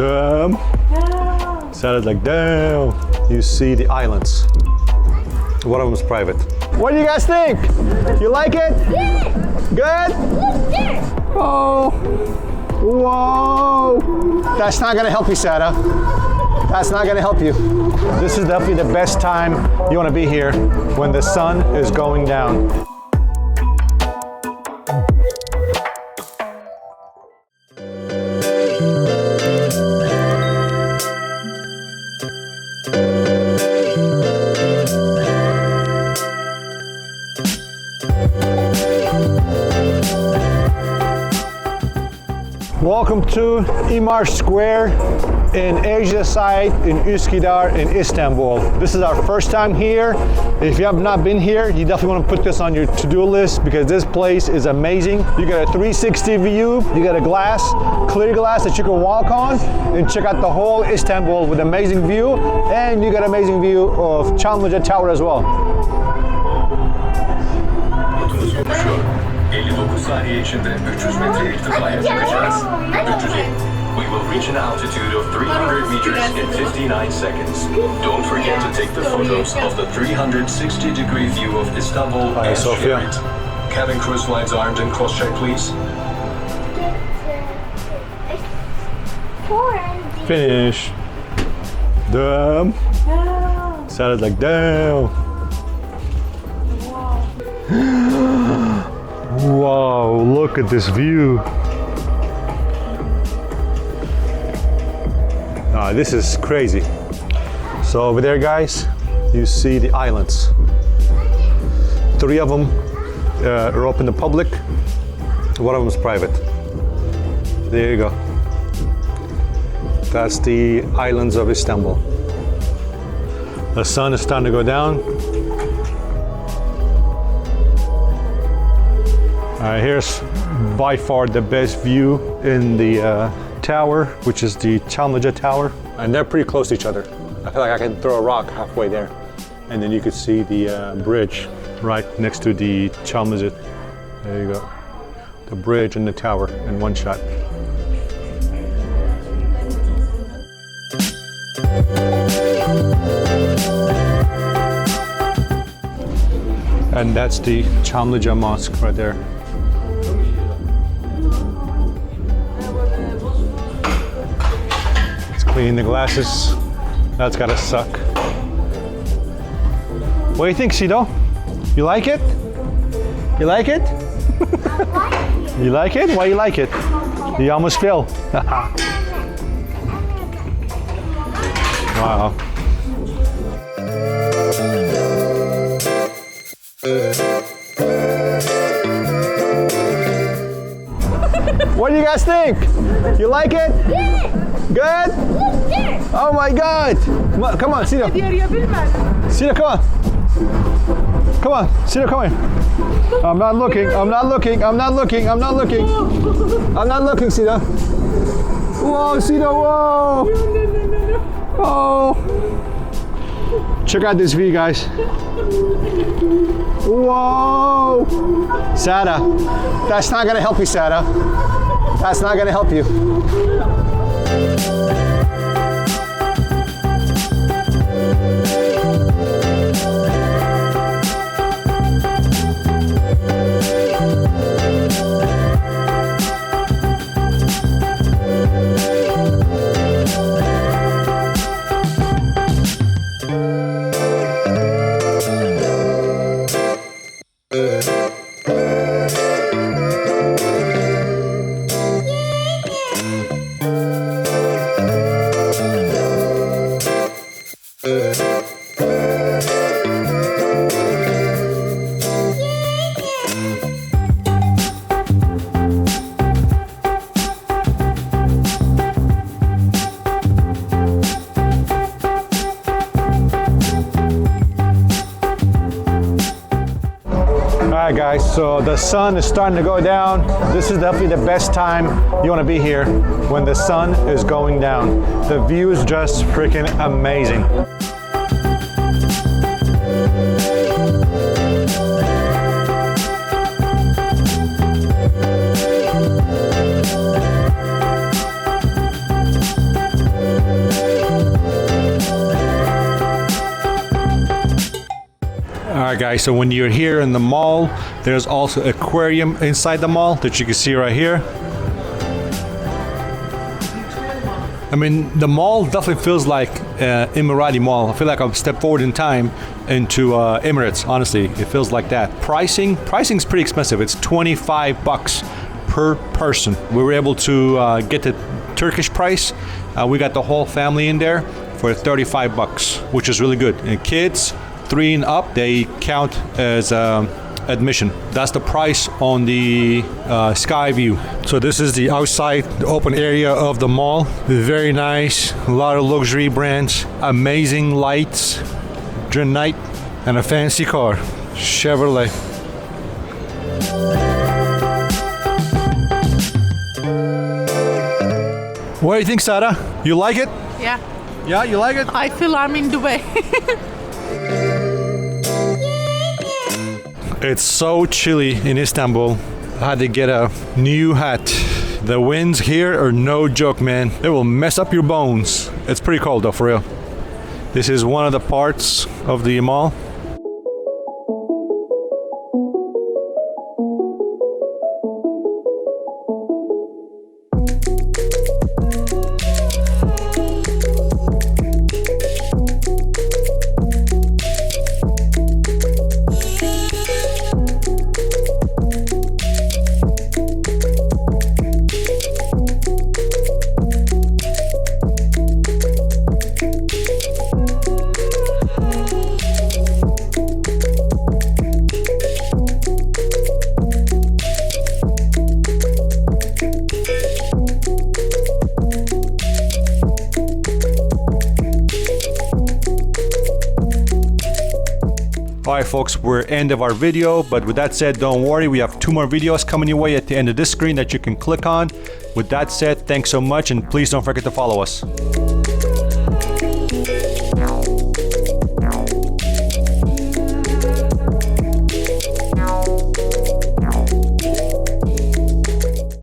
Damn. Sounded like damn. You see the islands. One of them is private. What do you guys think? You like it? Good? Oh. Whoa. That's not gonna help you, Sarah. That's not gonna help you. This is definitely the best time you wanna be here, when the sun is going down. Welcome to Emaar Square in Asia side in Üsküdar in Istanbul. This is our first time here. If you have not been here, you definitely want to put this on your to-do list because this place is amazing. You got a 360 view, you got a glass, clear glass that you can walk on and check out the whole Istanbul with amazing view, and you got amazing view of Camlica Tower as well. 59 saniye içinde 300 metre irtifaya çıkacağız. 300. We will reach an altitude of 300 meters in 59 seconds. Don't forget to take the photos of the 360-degree view of Istanbul and share it. Cabin cruise lines armed and cross-check, please. Finish. Damn. Sounded like damn. Wow, look at this view. This is crazy. So over there, guys, you see the islands. 3 of them are open to public. One of them is private. There you go. That's the islands of Istanbul. The sun is starting to go down. Here's by far the best view in the tower, which is the Camlica Tower. And they're pretty close to each other. I feel like I can throw a rock halfway there. And then you could see the bridge right next to the Camlica. There you go. The bridge and the tower in one shot. And that's the Camlica Mosque right there. Cleaning the glasses. That's gotta suck. What do you think, Sido? You like it? You like it? You like it? Why you like it? You almost fell. Wow. What do you guys think? You like it? Good? Oh my God! Come on, Sino. Sino, come on. Come on, Sino, come on. I'm not looking, I'm not looking, I'm not looking, I'm not looking. I'm not looking, Sino. Whoa, Sino, whoa! Oh! Check out this view, guys. Whoa! Sarah, that's not gonna help you, Sarah. That's not gonna help you. Alright guys, so the sun is starting to go down. This is definitely the best time you want to be here, when the sun is going down. The view is just freaking amazing. guys, so when you're here in the mall, there's also aquarium inside the mall that you can see right here. I mean, the mall definitely feels like Emirati mall. I feel like I've stepped forward in time into Emirates, honestly. It feels like that. Pricing's pretty expensive. It's 25 bucks per person. We were able to get the Turkish price. We got the whole family in there for 35 bucks, which is really good. And kids 3 and up, they count as admission. That's the price on the SkyView. So this is the outside, the open area of the mall. Very nice, a lot of luxury brands, amazing lights during night, and a fancy car, Chevrolet. What do you think, Sarah? You like it? Yeah. Yeah, you like it? I feel I'm in Dubai. It's so chilly in Istanbul. I had to get a new hat. The winds here are no joke, man. It will mess up your bones. It's pretty cold though, for real. This is one of the parts of the mall. Alright folks, we're end of our video, but with that said, don't worry, we have 2 more videos coming your way at the end of this screen that you can click on. With that said, thanks so much, and please don't forget to follow us.